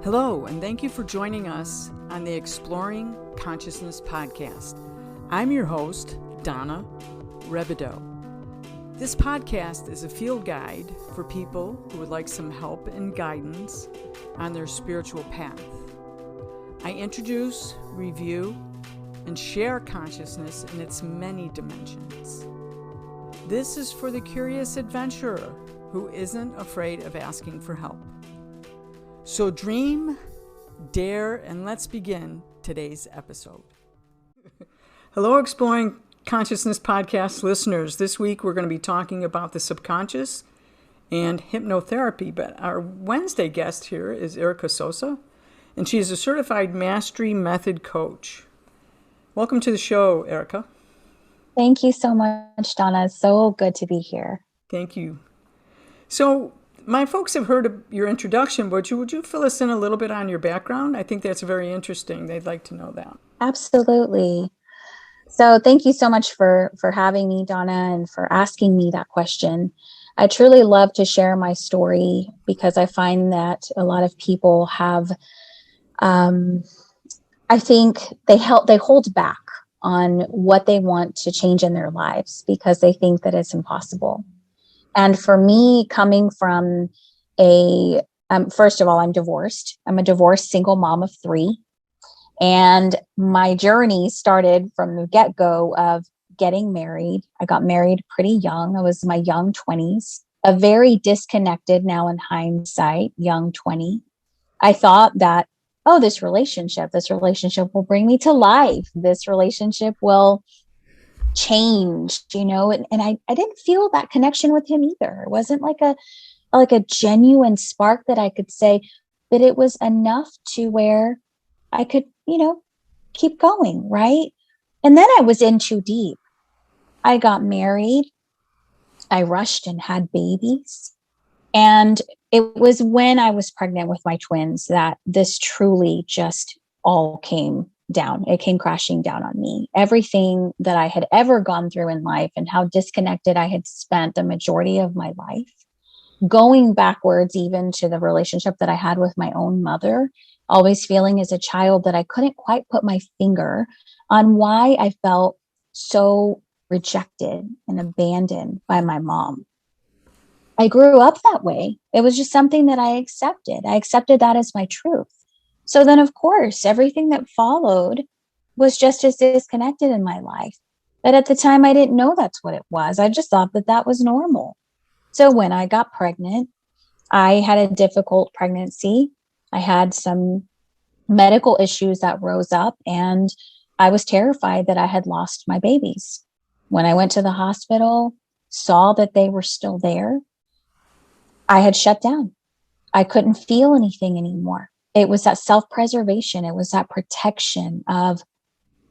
Hello, and thank you for joining us on the Exploring Consciousness podcast. I'm your host, Donna Rebido. This podcast is a field guide for people who would like some help and guidance on their spiritual path. I introduce, review, and share consciousness in its many dimensions. This is for the curious adventurer who isn't afraid of asking for help. So dream, dare, and let's begin today's episode. Hello, Exploring Consciousness podcast listeners. This week we're going to be talking about the subconscious and hypnotherapy, but our Wednesday guest here is Erica Sosa, and she is a certified mastery method coach. Welcome to the show, Erica. Thank you so much, Donna. It's so good to be here. Thank you. So, my folks have heard of your introduction, but would you fill us in a little bit on your background? I think that's very interesting. They'd like to know that. Absolutely. So thank you so much for having me, Donna, and for asking me that question. I truly love to share my story because I find that a lot of people have, I think they hold back on what they want to change in their lives because they think that it's impossible. And for me, coming from first of all, I'm divorced. I'm a divorced single mom of 3. And my journey started from the get-go of getting married. I got married pretty young. I was in my young 20s, a very disconnected, now in hindsight, young 20. I thought that, this relationship will bring me to life. This relationship will change, and I didn't feel that connection with him either. It wasn't like a genuine spark that I could say, but it was enough to where I could, keep going, right? And then I was in too deep. I got married. I rushed and had babies. And it was when I was pregnant with my twins that this truly just all came down. It came crashing down on me. Everything that I had ever gone through in life and how disconnected I had spent the majority of my life, going backwards even to the relationship that I had with my own mother, always feeling as a child that I couldn't quite put my finger on why I felt so rejected and abandoned by my mom. I grew up that way. It was just something that I accepted. I accepted that as my truth. So then, of course, everything that followed was just as disconnected in my life. But at the time, I didn't know that's what it was. I just thought that was normal. So when I got pregnant, I had a difficult pregnancy. I had some medical issues that rose up, and I was terrified that I had lost my babies. When I went to the hospital, saw that they were still there, I had shut down. I couldn't feel anything anymore. It was that self-preservation. It was that protection of,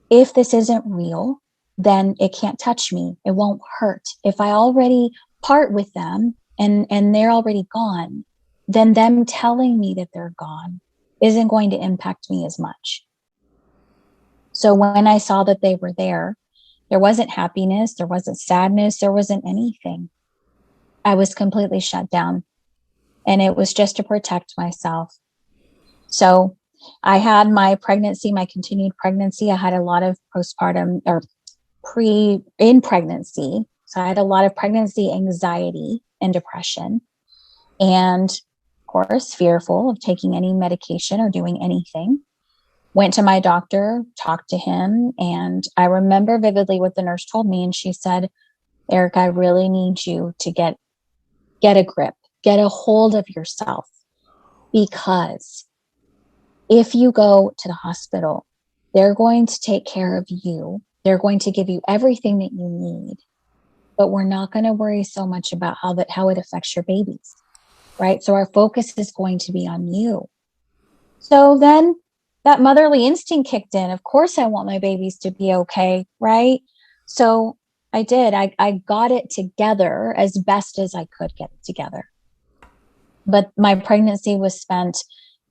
if this isn't real, then it can't touch me. It won't hurt. If I already part with them and they're already gone, then them telling me that they're gone isn't going to impact me as much. So when I saw that they were there wasn't happiness, there wasn't sadness, there wasn't anything. I was completely shut down. And it was just to protect myself. So I had my pregnancy, my continued pregnancy. I had a lot of postpartum or in pregnancy. So I had a lot of pregnancy anxiety and depression. And of course, fearful of taking any medication or doing anything. Went to my doctor, talked to him. And I remember vividly what the nurse told me. And she said, Eric, I really need you to get a grip, get a hold of yourself, because if you go to the hospital, they're going to take care of you. They're going to give you everything that you need, but we're not going to worry so much about how it affects your babies, right? So our focus is going to be on you. So then that motherly instinct kicked in. Of course, I want my babies to be okay, right? So I did. I got it together as best as I could get it together. But my pregnancy was spent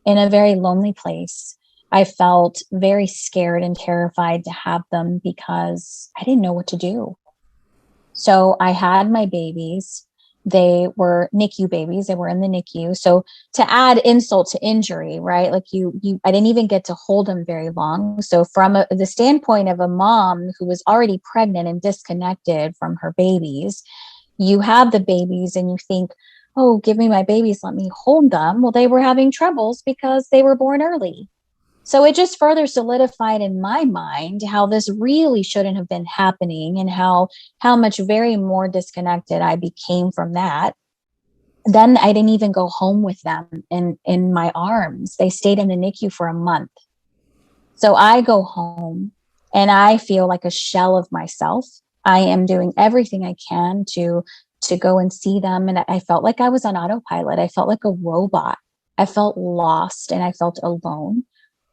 in a very lonely place. I felt very scared and terrified to have them because I didn't know what to do. So I had my babies. They were NICU babies. They were in the NICU. So to add insult to injury, right? Like I didn't even get to hold them very long. So from the standpoint of a mom who was already pregnant and disconnected from her babies, you have the babies and you think, oh, give me my babies, let me hold them. Well, they were having troubles because they were born early. So it just further solidified in my mind how this really shouldn't have been happening, and how much very more disconnected I became from that. Then I didn't even go home with them in my arms. They stayed in the NICU for a month. So I go home and I feel like a shell of myself. I am doing everything I can to go and see them. And I felt like I was on autopilot. I felt like a robot. I felt lost and I felt alone.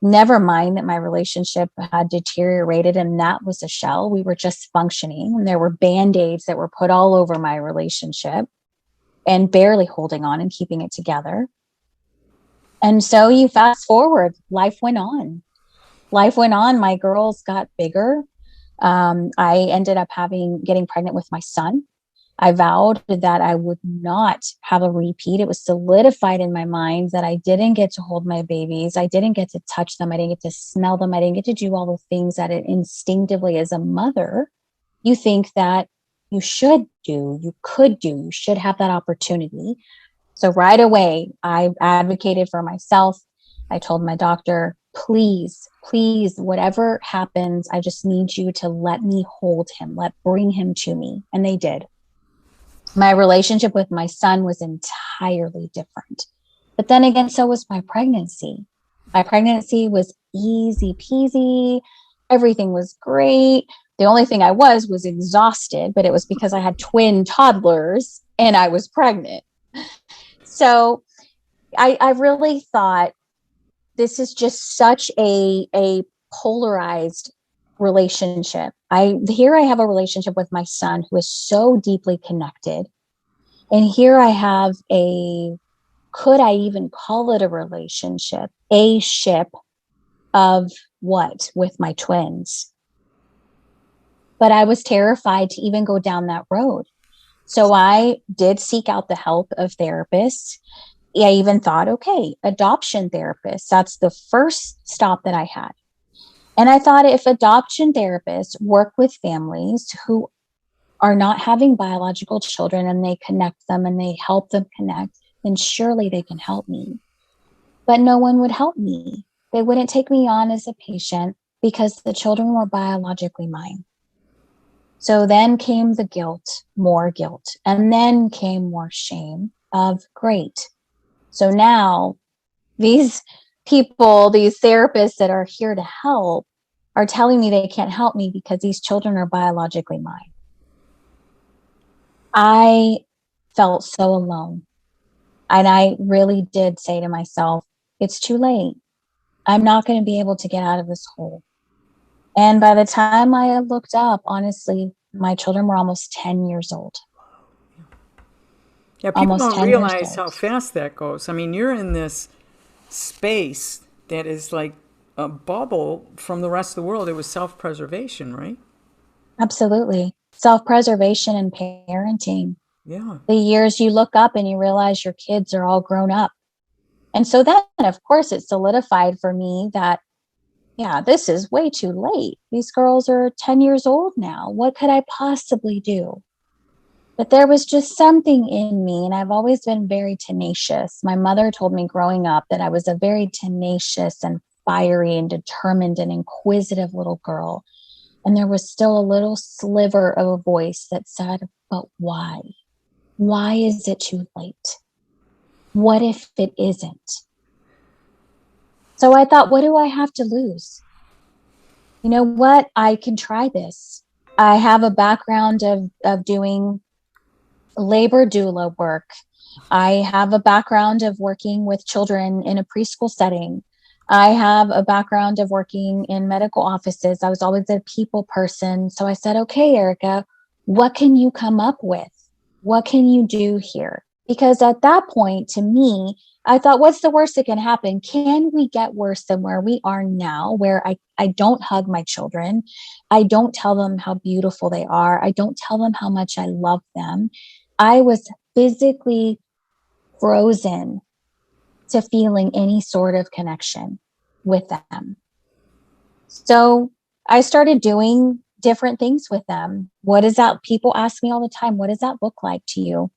Never mind that my relationship had deteriorated and that was a shell. We were just functioning, and there were band-aids that were put all over my relationship and barely holding on and keeping it together. And so you fast forward, life went on. My girls got bigger. I ended up getting pregnant with my son. I vowed that I would not have a repeat. It was solidified in my mind that I didn't get to hold my babies. I didn't get to touch them. I didn't get to smell them. I didn't get to do all the things that it instinctively, as a mother, you think that you should do, you could do, you should have that opportunity. So right away, I advocated for myself. I told my doctor, please, whatever happens, I just need you to let me hold him, bring him to me. And they did. My relationship with my son was entirely different. But then again, so was my pregnancy. My pregnancy was easy peasy. Everything was great. The only thing I was exhausted, but it was because I had twin toddlers and I was pregnant. So I really thought this is just such a polarized relationship. Here I have a relationship with my son who is so deeply connected. And here I have could I even call it a relationship? A ship of what with my twins? But I was terrified to even go down that road. So I did seek out the help of therapists. I even thought, okay, adoption therapists, that's the first stop that I had. And I thought, if adoption therapists work with families who are not having biological children and they connect them and they help them connect, then surely they can help me. But no one would help me. They wouldn't take me on as a patient because the children were biologically mine. So then came the guilt, more guilt, and then came more shame of great. So now these people, these therapists that are here to help are telling me they can't help me because these children are biologically mine. I felt so alone. And I really did say to myself, it's too late. I'm not going to be able to get out of this hole. And by the time I looked up, honestly, my children were almost 10 years old. Yeah, people don't realize how fast that goes. I mean, you're in this space that is like a bubble from the rest of the world. It was self-preservation, right? Absolutely. Self-preservation and parenting. Yeah. The years you look up and you realize your kids are all grown up. And so then, of course, it solidified for me that, yeah, this is way too late. These girls are 10 years old now. What could I possibly do? But there was just something in me, and I've always been very tenacious. My mother told me growing up that I was a very tenacious and fiery and determined and inquisitive little girl. And there was still a little sliver of a voice that said, but why? Why is it too late? What if it isn't? So I thought, what do I have to lose? You know what? I can try this. I have a background of doing labor doula work. I have a background of working with children in a preschool setting. I have a background of working in medical offices. I was always a people person. So I said, okay, Erica, what can you come up with? What can you do here? Because at that point, to me, I thought, what's the worst that can happen? Can we get worse than where we are now, where I don't hug my children? I don't tell them how beautiful they are. I don't tell them how much I love them. I was physically frozen to feeling any sort of connection with them. So I started doing different things with them. What is that? People ask me all the time, what does that look like to you?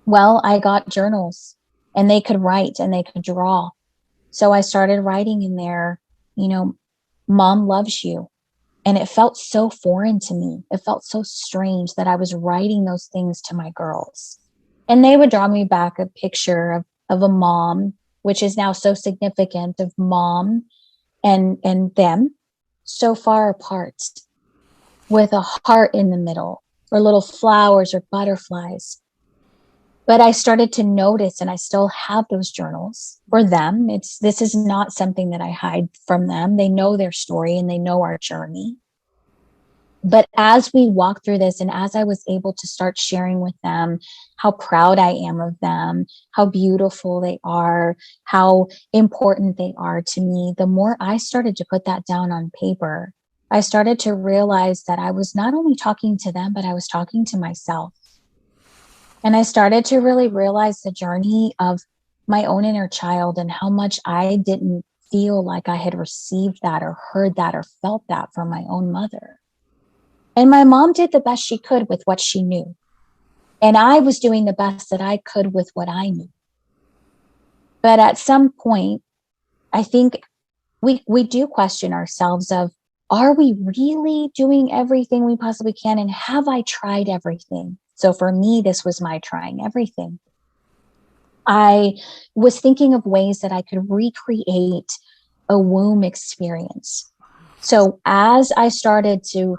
Well, I got journals and they could write and they could draw. So I started writing in there, you know, mom loves you. And it felt so foreign to me. It felt so strange that I was writing those things to my girls. And they would draw me back a picture of a mom, which is now so significant, of mom and them so far apart with a heart in the middle or little flowers or butterflies. But I started to notice, and I still have those journals for them. This is not something that I hide from them. They know their story and they know our journey. But as we walk through this, and as I was able to start sharing with them how proud I am of them, how beautiful they are, how important they are to me, the more I started to put that down on paper, I started to realize that I was not only talking to them, but I was talking to myself. And I started to really realize the journey of my own inner child and how much I didn't feel like I had received that or heard that or felt that from my own mother. And my mom did the best she could with what she knew. And I was doing the best that I could with what I knew. But at some point, I think we do question ourselves of, are we really doing everything we possibly can? And have I tried everything? So for me, this was my trying everything. I was thinking of ways that I could recreate a womb experience. So as I started to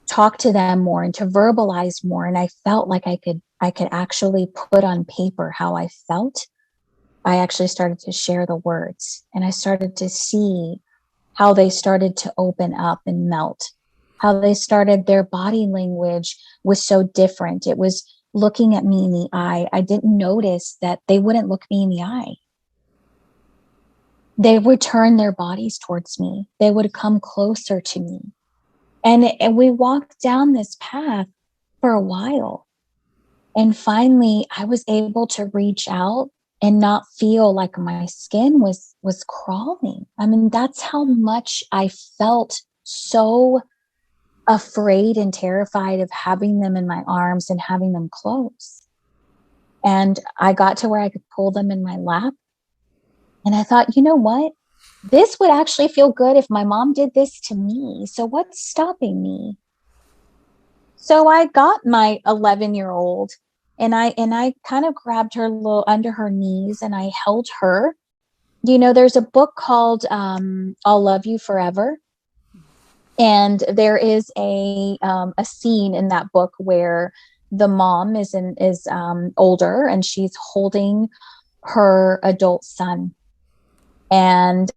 talk to them more and to verbalize more, and I felt like I could actually put on paper how I felt, I actually started to share the words, and I started to see how they started to open up and melt, how they started, their body language was so different. It was looking at me in the eye. I didn't notice that they wouldn't look me in the eye. They would turn their bodies towards me. They would come closer to me. And we walked down this path for a while. And finally, I was able to reach out and not feel like my skin was crawling. I mean, that's how much I felt so afraid and terrified of having them in my arms and having them close. And I got to where I could pull them in my lap. And I thought, you know what? This would actually feel good if my mom did this to me. So what's stopping me? So I got my 11-year-old and I kind of grabbed her little under her knees and I held her. You know, there's a book called I'll Love You Forever. And there is a scene in that book where the mom is older and she's holding her adult son. And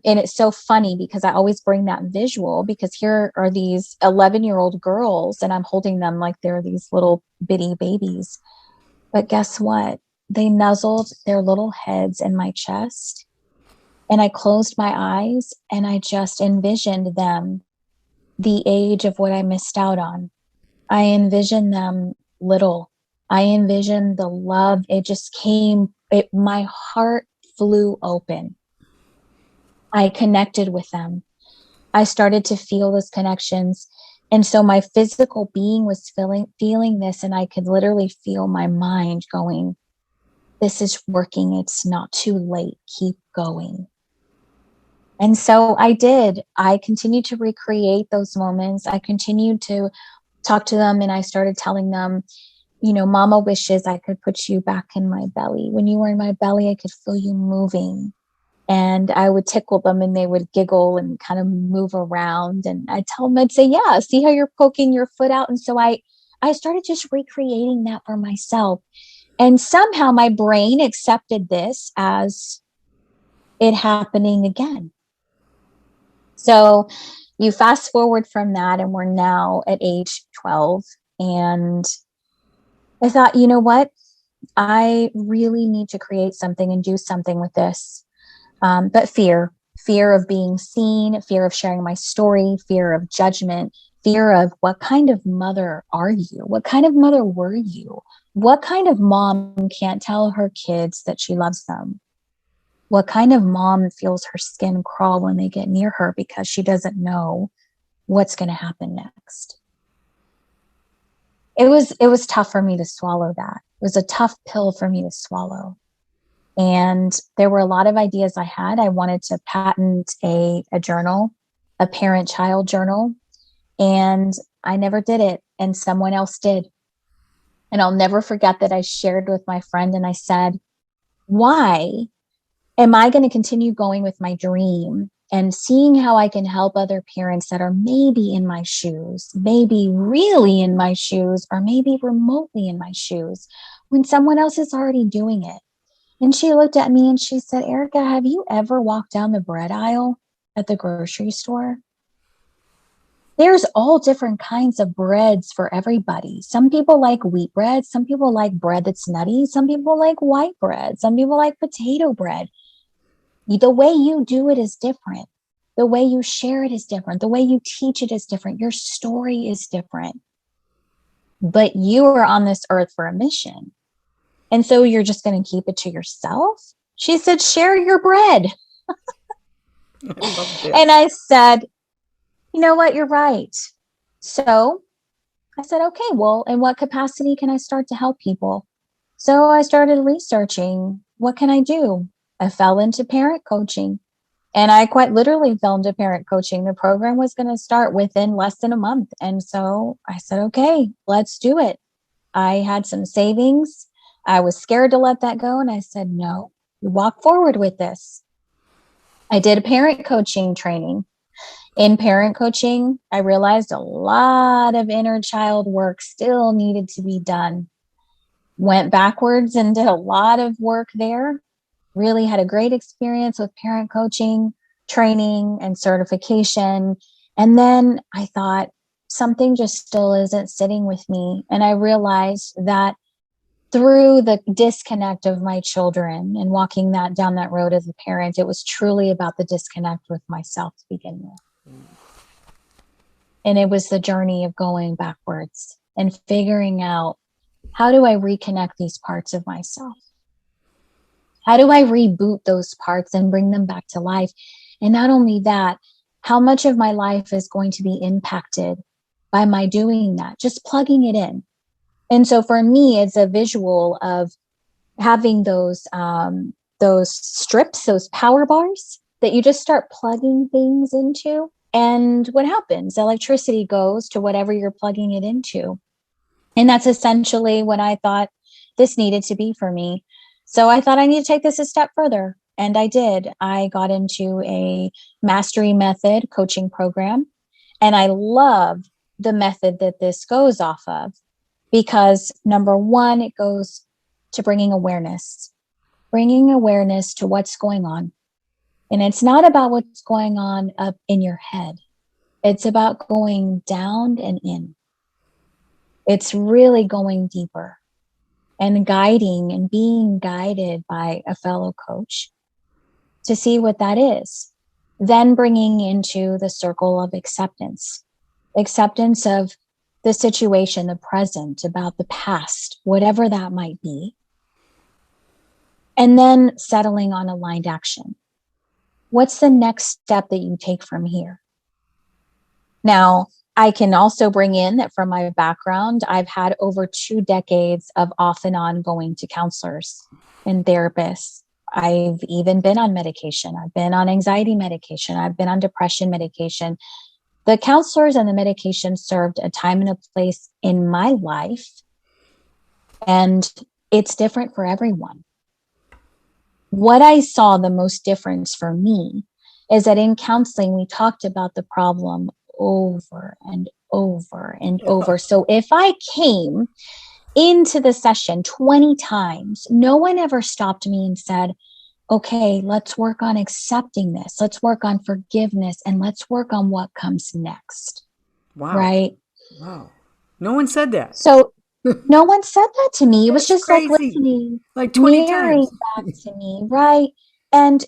it's so funny because I always bring that visual, because here are these 11-year-old girls and I'm holding them like they're these little bitty babies. But guess what? They nuzzled their little heads in my chest, and I closed my eyes and I just envisioned them the age of what I missed out on. I envisioned them little. I envisioned the love. It just came, my heart flew open. I connected with them. I started to feel those connections. And so my physical being was feeling this, and I could literally feel my mind going, this is working. It's not too late. Keep going. And so I did. I continued to recreate those moments. I continued to talk to them, and I started telling them, you know, mama wishes I could put you back in my belly. When you were in my belly, I could feel you moving. And I would tickle them and they would giggle and kind of move around. And I'd tell them, I'd say, yeah, see how you're poking your foot out? And so I started just recreating that for myself. And somehow my brain accepted this as it happening again. So you fast forward from that, and we're now at age 12. And I thought, you know what? I really need to create something and do something with this. But fear of being seen, fear of sharing my story, fear of judgment, fear of what kind of mother are you? What kind of mother were you? What kind of mom can't tell her kids that she loves them? What kind of mom feels her skin crawl when they get near her because she doesn't know what's going to happen next? It was tough for me to swallow that. It was a tough pill for me to swallow. And there were a lot of ideas I had. I wanted to patent a journal, a parent-child journal, and I never did it. And someone else did. And I'll never forget that I shared with my friend and I said, why am I going to continue going with my dream and seeing how I can help other parents that are maybe in my shoes, maybe really in my shoes, or maybe remotely in my shoes when someone else is already doing it? And she looked at me and she said, Erica, have you ever walked down the bread aisle at the grocery store? There's all different kinds of breads for everybody. Some people like wheat bread. Some people like bread that's nutty. Some people like white bread. Some people like potato bread. The way you do it is different. The way you share it is different. The way you teach it is different. Your story is different. But you are on this earth for a mission. And so you're just going to keep it to yourself? She said, share your bread. And I said, you know what? You're right. So I said, okay, well, in what capacity can I start to help people? So I started researching, what can I do? I fell into parent coaching, and I quite literally fell into parent coaching. The program was going to start within less than a month. And so I said, okay, let's do it. I had some savings. I was scared to let that go. And I said, no, you walk forward with this. I did a parent coaching training. In parent coaching, I realized a lot of inner child work still needed to be done. Went backwards and did a lot of work there. Really had a great experience with parent coaching, training, and certification. And then I thought, something just still isn't sitting with me. And I realized that through the disconnect of my children and walking that down that road as a parent, it was truly about the disconnect with myself to begin with. And it was the journey of going backwards and figuring out, how do I reconnect these parts of myself? How do I reboot those parts and bring them back to life? And not only that, how much of my life is going to be impacted by my doing that, just plugging it in? And so for me, it's a visual of having those strips, those power bars that you just start plugging things into. And what happens? Electricity goes to whatever you're plugging it into. And that's essentially what I thought this needed to be for me. So I thought I need to take this a step further. And I did. I got into a mastery method coaching program. And I love the method that this goes off of, because number one, it goes to bringing awareness to what's going on. And it's not about what's going on up in your head. It's about going down and in. It's really going deeper and guiding and being guided by a fellow coach to see what that is. Then bringing into the circle of acceptance of the situation, the present, about the past, whatever that might be. And then settling on aligned action. What's the next step that you take from here? Now, I can also bring in that from my background, I've had over 2 decades of off and on going to counselors and therapists. I've even been on medication. I've been on anxiety medication. I've been on depression medication. The counselors and the medication served a time and a place in my life, and it's different for everyone. What I saw the most difference for me is that in counseling, we talked about the problem over and over and over. So if I came into the session 20 times, no one ever stopped me and said, okay, let's work on accepting this. Let's work on forgiveness, and let's work on what comes next. Wow. Right? Wow. No one said that. So no one said that to me. It was just crazy. like listening, like 20 mirroring times back to me. Right. And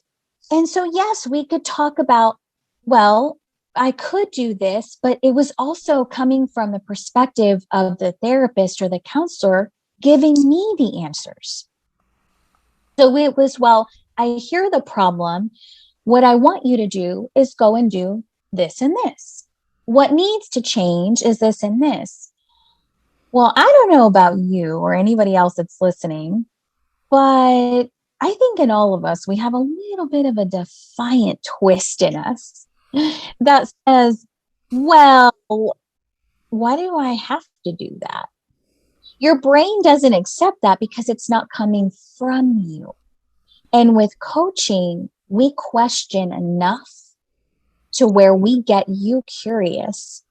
so, yes, we could talk about, well, I could do this, but it was also coming from the perspective of the therapist or the counselor giving me the answers. So it was, well, I hear the problem. What I want you to do is go and do this and this. What needs to change is this and this. Well, I don't know about you or anybody else that's listening, but I think in all of us, we have a little bit of a defiant twist in us that says, well, why do I have to do that? Your brain doesn't accept that because it's not coming from you. And with coaching, we question enough to where we get you curious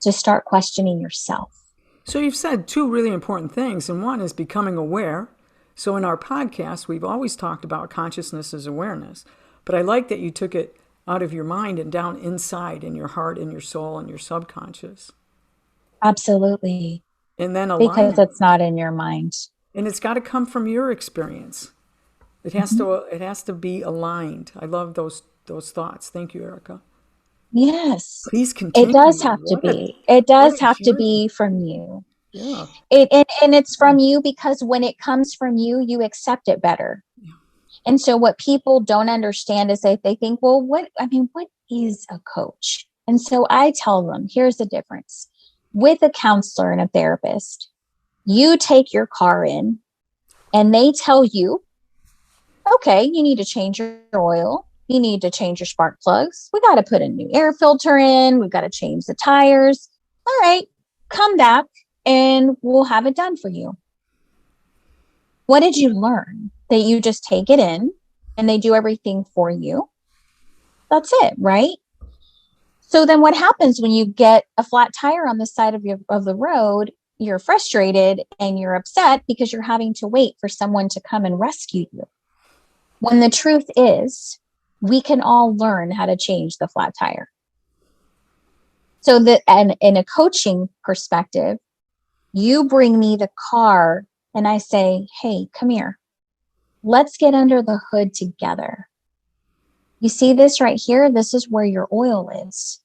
to start questioning yourself. So you've said two really important things, and one is becoming aware. So in our podcast, we've always talked about consciousness as awareness, but I like that you took it out of your mind and down inside in your heart and your soul and your subconscious. Absolutely. And then because alignment. it's not in your mind. And it's got to come from your experience. It has to be aligned. I love those thoughts. Thank you, Erica. Yes. Please continue. It does have to be. It does have to be from you. Yeah. And it's from you because when it comes from you, you accept it better. Yeah. And so what people don't understand is that they think, well, what is a coach? And so I tell them, here's the difference. With a counselor and a therapist, you take your car in and they tell you, okay, you need to change your oil. You need to change your spark plugs. We got to put a new air filter in. We've got to change the tires. All right, come back and we'll have it done for you. What did you learn? That you just take it in and they do everything for you. That's it, right? So then what happens when you get a flat tire on the side of the road? You're frustrated and you're upset because you're having to wait for someone to come and rescue you. When the truth is, we can all learn how to change the flat tire. So that, and in a coaching perspective, you bring me the car and I say, hey, come here. Let's get under the hood together. You see this right here? This is where your oil is.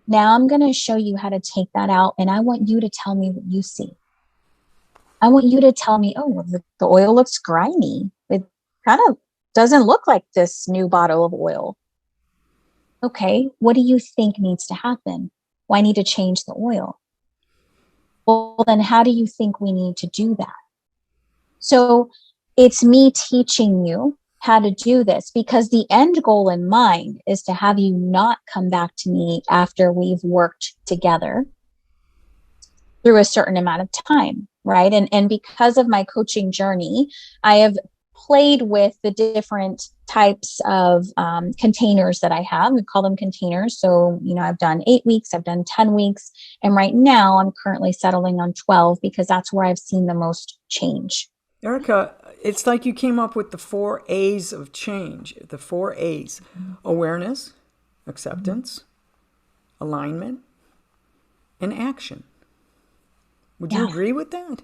Now I'm going to show you how to take that out. And I want you to tell me what you see. I want you to tell me, oh, the oil looks grimy. It kind of doesn't look like this new bottle of oil. Okay, what do you think needs to happen? Well, I need to change the oil. Well, then how do you think we need to do that? So it's me teaching you how to do this because the end goal in mind is to have you not come back to me after we've worked together through a certain amount of time, right? And because of my coaching journey, I have played with the different types of containers that I have. We call them containers. So, I've done 8 weeks, I've done 10 weeks. And right now I'm currently settling on 12 because that's where I've seen the most change. Erica, it's like you came up with the 4 A's of change, the 4 A's: awareness, acceptance, alignment, and action. Would you agree with that?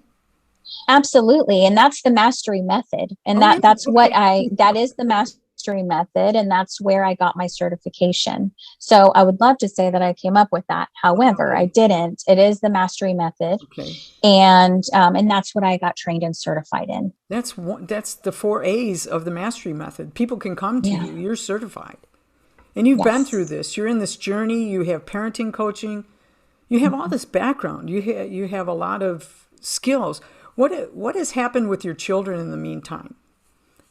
Absolutely. And that's the mastery method. And that is the mastery method. And that's where I got my certification. So I would love to say that I came up with that. However, I didn't. It is the mastery method. Okay. And that's what I got trained and certified in. That's the 4 A's of the mastery method. People can come to you. You're certified. And you've been through this. You're in this journey. You have parenting coaching. You have all this background. You have a lot of skills. What has happened with your children in the meantime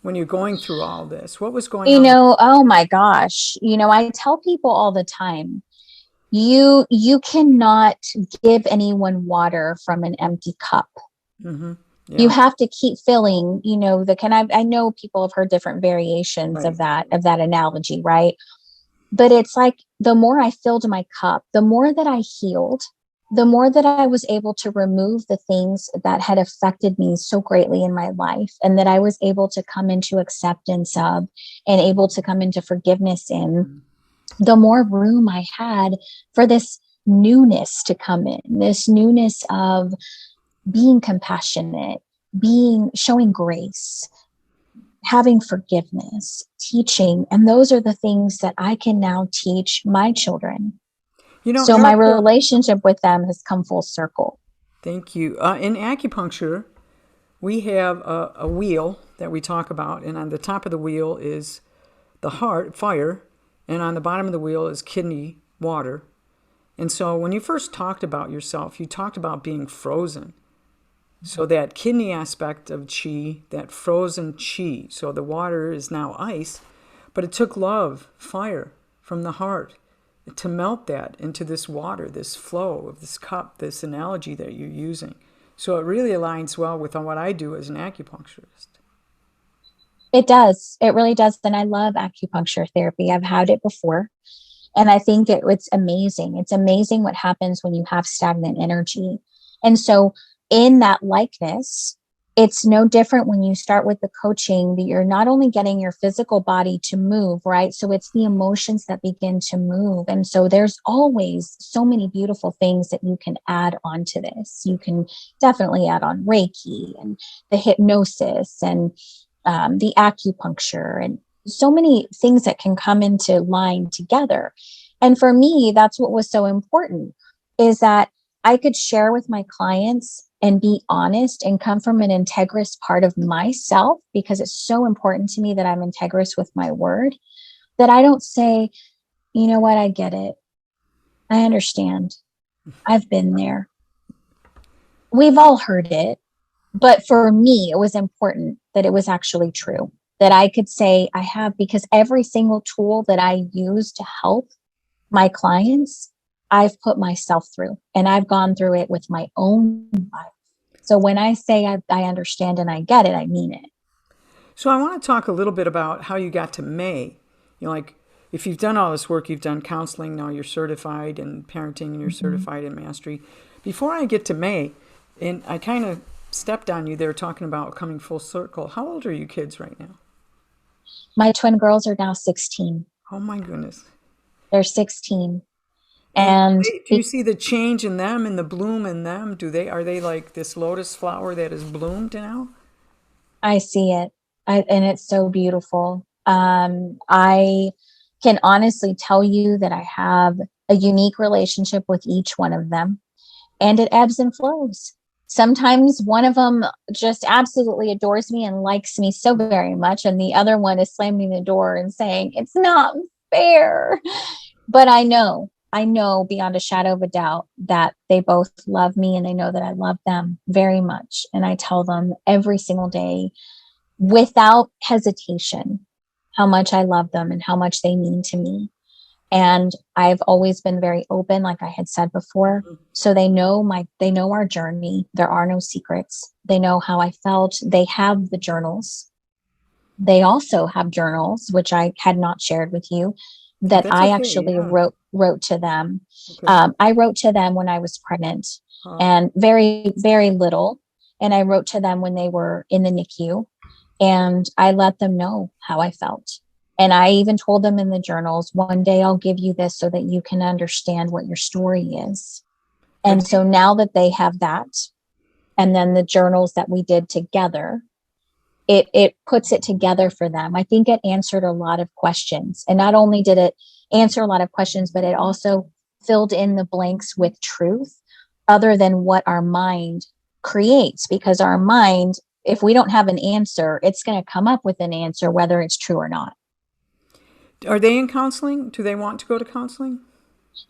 when you're going through all this? What was going on? Oh my gosh. I tell people all the time, you cannot give anyone water from an empty cup. Mm-hmm. Yeah. You have to keep filling, I know people have heard different variations of that analogy, right? But it's like the more I filled my cup, the more that I healed, the more that I was able to remove the things that had affected me so greatly in my life, and that I was able to come into acceptance of and able to come into forgiveness in, the more room I had for this newness to come in, this newness of being compassionate, showing grace, having forgiveness, teaching. And those are the things that I can now teach my children So my Erica, relationship with them has come full circle. thank you. In acupuncture, we have a wheel that we talk about, and on the top of the wheel is the heart, fire, and on the bottom of the wheel is kidney, water. And so when you first talked about yourself, you talked about being frozen. So that kidney aspect of chi, that frozen chi, so the water is now ice, but it took love, fire from the heart to melt that into this water, this flow of this cup, this analogy that you're using. So it really aligns well with what I do as an acupuncturist. It does. It really does. And I love acupuncture therapy. I've had it before. And I think it's amazing. It's amazing what happens when you have stagnant energy. And so in that likeness, it's no different when you start with the coaching that you're not only getting your physical body to move, right? So it's the emotions that begin to move. And so there's always so many beautiful things that you can add on to this. You can definitely add on Reiki and the hypnosis and the acupuncture and so many things that can come into line together. And for me, that's what was so important, is that I could share with my clients and be honest and come from an integrous part of myself, because it's so important to me that I'm integrous with my word, that I don't say, you know what, I get it. I understand. I've been there. We've all heard it. But for me, it was important that it was actually true, that I could say I have, because every single tool that I use to help my clients, I've put myself through, and I've gone through it with my own life. So when I say I understand and I get it, I mean it. So I want to talk a little bit about how you got to Mae. Like if you've done all this work, you've done counseling, now you're certified in parenting and you're certified in mastery. Before I get to Mae, and I kind of stepped on you there talking about coming full circle. How old are you kids right now? My twin girls are now 16. Oh my goodness. They're 16. And And do you see the change in them and the bloom in them? Are they like this lotus flower that has bloomed now? I see it. And it's so beautiful. I can honestly tell you that I have a unique relationship with each one of them, and it ebbs and flows. Sometimes one of them just absolutely adores me and likes me so very much, and the other one is slamming the door and saying, it's not fair. But I know beyond a shadow of a doubt that they both love me, and they know that I love them very much. And I tell them every single day without hesitation how much I love them and how much they mean to me. And I've always been very open, like I had said before. So they know our journey. There are no secrets. They know how I felt. They have the journals. They also have journals, which I had not shared with you, that That's I okay, actually yeah. wrote to them. Okay. I wrote to them when I was pregnant, Huh. and very, very little. And I wrote to them when they were in the NICU, and I let them know how I felt. And I even told them in the journals, one day I'll give you this so that you can understand what your story is. And so now that they have that, and then the journals that we did together, it puts it together for them. I think it answered a lot of questions. And not only did it answer a lot of questions, but it also filled in the blanks with truth other than what our mind creates. Because our mind, if we don't have an answer, it's going to come up with an answer, whether it's true or not. Are they in counseling? Do they want to go to counseling?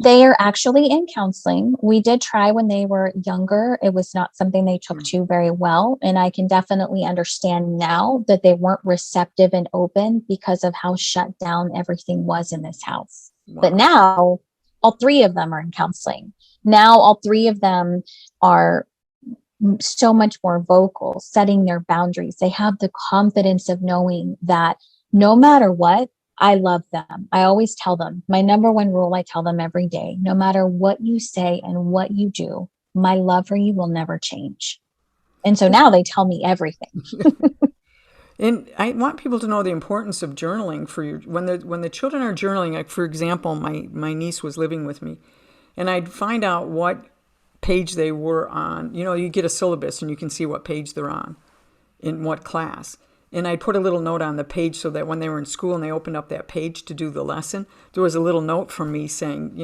They are actually in counseling. We did try when they were younger. It was not something they took to very well. And I can definitely understand now that they weren't receptive and open because of how shut down everything was in this house. Wow. But now all three of them are in counseling. Now all three of them are so much more vocal, setting their boundaries. They have the confidence of knowing that no matter what, I love them. I always tell them, my number one rule, I tell them every day, no matter what you say and what you do, my love for you will never change. And so now they tell me everything. And I want people to know the importance of journaling for you. When the children are journaling, like for example, my niece was living with me, and I'd find out what page they were on. You get a syllabus and you can see what page they're on, in what class. And I'd put a little note on the page so that when they were in school and they opened up that page to do the lesson, there was a little note from me saying,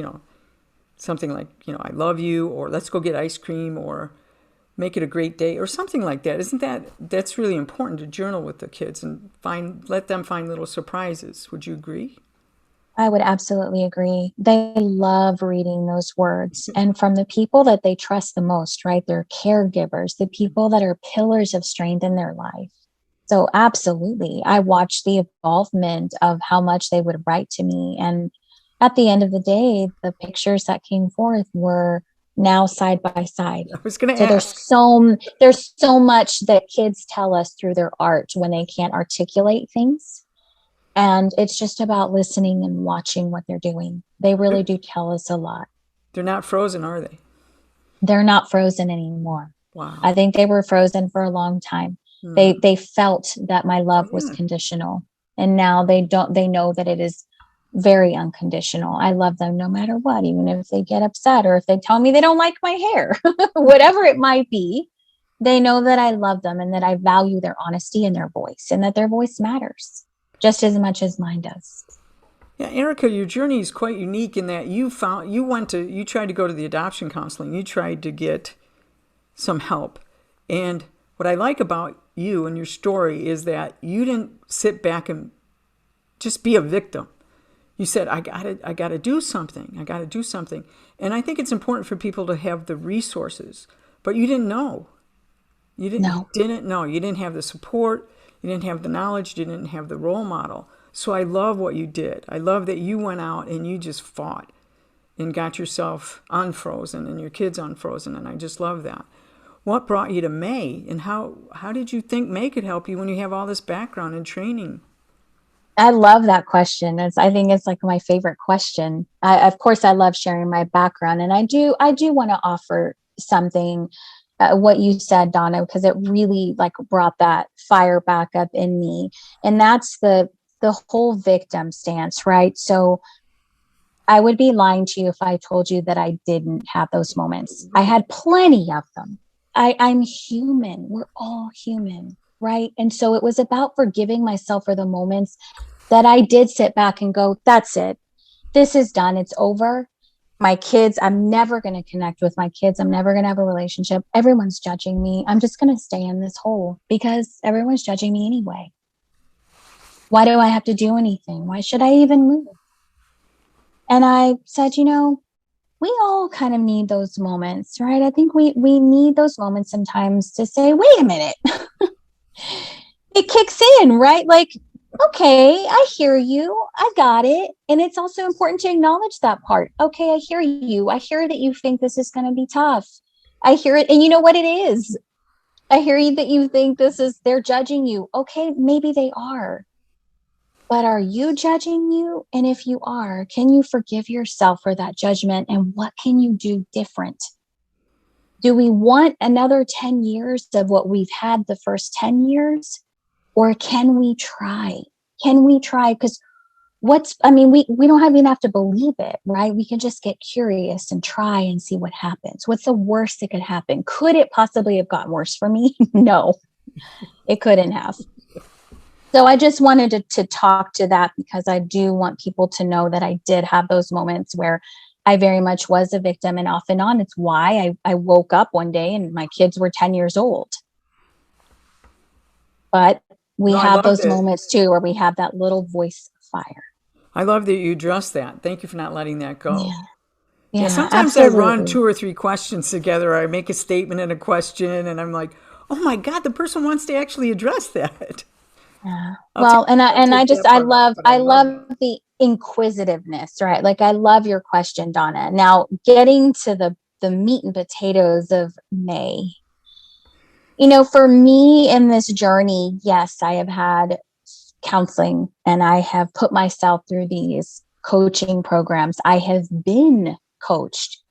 something like, I love you, or let's go get ice cream, or make it a great day, or something like that. That's really important to journal with the kids and let them find little surprises. Would you agree? I would absolutely agree. They love reading those words, and from the people that they trust the most, right? Their caregivers, the people that are pillars of strength in their life. So absolutely. I watched the evolvement of how much they would write to me. And at the end of the day, the pictures that came forth were now side by side. I was going to So ask. there's so much that kids tell us through their art when they can't articulate things. And it's just about listening and watching what they're doing. They really do tell us a lot. They're not frozen, are they? They're not frozen anymore. Wow. I think they were frozen for a long time. They felt that my love was conditional. And now they know that it is very unconditional. I love them no matter what, even if they get upset or if they tell me they don't like my hair, whatever it might be. They know that I love them and that I value their honesty and their voice, and that their voice matters just as much as mine does. Yeah, Erica, your journey is quite unique in that you tried to go to the adoption counseling. You tried to get some help. And what I like about you and your story is that you didn't sit back and just be a victim. You said, I gotta do something. I gotta do something. And I think it's important for people to have the resources. But you didn't know. You didn't know. You didn't have the support. You didn't have the knowledge. You didn't have the role model. So I love what you did. I love that you went out and you just fought and got yourself unfrozen and your kids unfrozen. And I just love that. What brought you to Mae, and how did you think Mae could help you when you have all this background and training? I love that question. I think it's like my favorite question. Of course, I love sharing my background, and I do want to offer something. What you said, Donna, because it really like brought that fire back up in me, and that's the whole victim stance, right? So I would be lying to you if I told you that I didn't have those moments. I had plenty of them. I'm human. We're all human, right? And so it was about forgiving myself for the moments that I did sit back and go, that's it. This is done. It's over. My kids, I'm never going to connect with my kids. I'm never going to have a relationship. Everyone's judging me. I'm just going to stay in this hole because everyone's judging me anyway. Why do I have to do anything? Why should I even move? And I said, we all kind of need those moments, right? I think we need those moments sometimes to say, wait a minute. It kicks in, right? Like, okay, I hear you. I got it. And it's also important to acknowledge that part. Okay, I hear you. I hear that you think this is going to be tough. I hear it. And you know what it is? I hear you that you think they're judging you. Okay, maybe they are. But are you judging you? And if you are, can you forgive yourself for that judgment? And what can you do different? Do we want another 10 years of what we've had the first 10 years? Or can we try? Can we try? Because we don't even have to believe it, right? We can just get curious and try and see what happens. What's the worst that could happen? Could it possibly have gotten worse for me? No, it couldn't have. So I just wanted to talk to that because I do want people to know that I did have those moments where I very much was a victim, and off and on. It's why I woke up one day and my kids were 10 years old. But we have those moments too, where we have that little voice fire. I love that you addressed that. Thank you for not letting that go. Yeah, sometimes absolutely. I run 2 or 3 questions together. I make a statement and a question, and I'm like, oh my God, the person wants to actually address that. Yeah. Well, I love the inquisitiveness, right? Like, I love your question, Donna. Now, getting to the meat and potatoes of Mae. For me in this journey, yes, I have had counseling and I have put myself through these coaching programs. I have been coached.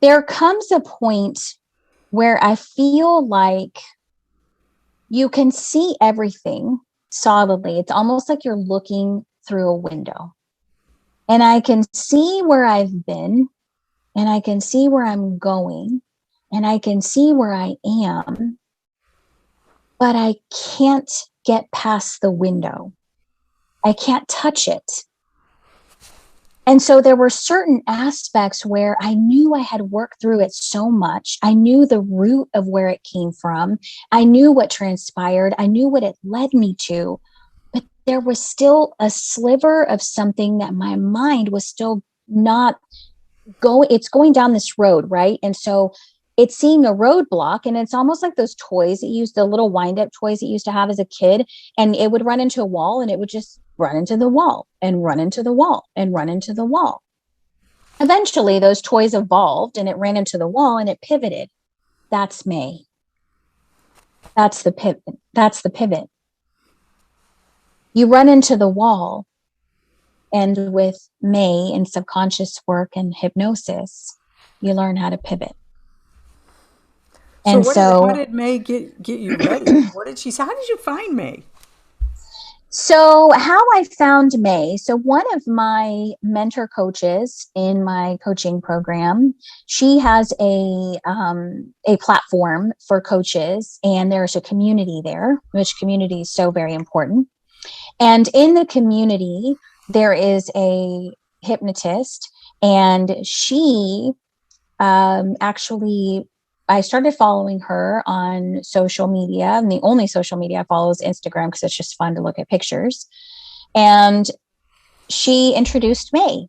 There comes a point where I feel like you can see everything solidly. It's almost like you're looking through a window. And I can see where I've been, and I can see where I'm going, and I can see where I am, but I can't get past the window. I can't touch it. And so there were certain aspects where I knew I had worked through it so much. I knew the root of where it came from. I knew what transpired. I knew what it led me to. But there was still a sliver of something that my mind was still not it's going down this road, right? And so it's seeing a roadblock, and it's almost like those toys the little wind-up toys that you used to have as a kid, and it would run into a wall, and it would just run into the wall and run into the wall and run into the wall. Eventually those toys evolved, and it ran into the wall and it pivoted. That's Mae. That's the pivot. You run into the wall, and with Mae and subconscious work and hypnosis, you learn how to pivot. And how did Mae get you ready? What did she say? How did you find Mae? So how I found Mae, so one of my mentor coaches in my coaching program, she has a platform for coaches, and there's a community there, which community is so very important. And in the community, there is a hypnotist, and she actually, I started following her on social media, and the only social media I follow is Instagram because it's just fun to look at pictures. And she introduced Mae.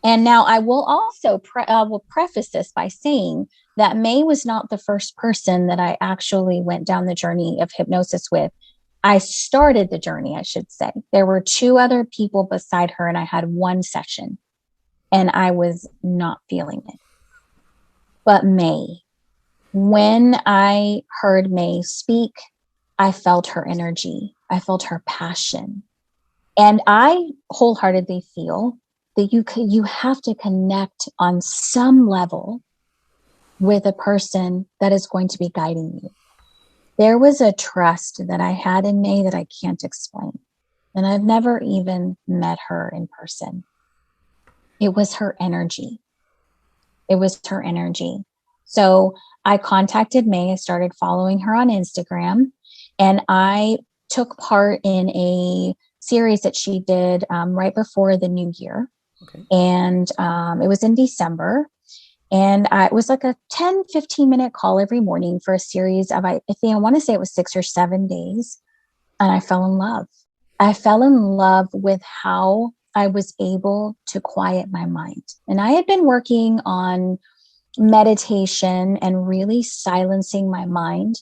And now I will also will preface this by saying that Mae was not the first person that I actually went down the journey of hypnosis with. I started the journey, I should say. There were 2 other people beside her, and I had 1 session, and I was not feeling it. But Mae, when I heard Mae speak, I felt her energy. I felt her passion. And I wholeheartedly feel that you have to connect on some level with a person that is going to be guiding you. There was a trust that I had in Mae that I can't explain. And I've never even met her in person. It was her energy. So I contacted Mae. I started following her on Instagram, and I took part in a series that she did right before the new year. Okay. And it was in December. And it was like a 10, 15-minute call every morning for a series of, I want to say it was 6 or 7 days. And I fell in love. I fell in love with how I was able to quiet my mind. And I had been working on meditation and really silencing my mind.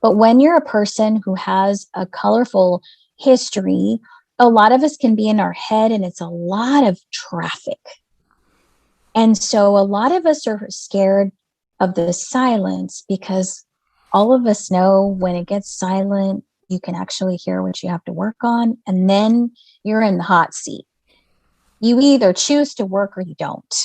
But when you're a person who has a colorful history, a lot of us can be in our head, and it's a lot of traffic. And so a lot of us are scared of the silence, because all of us know when it gets silent, you can actually hear what you have to work on. And then you're in the hot seat. You either choose to work or you don't.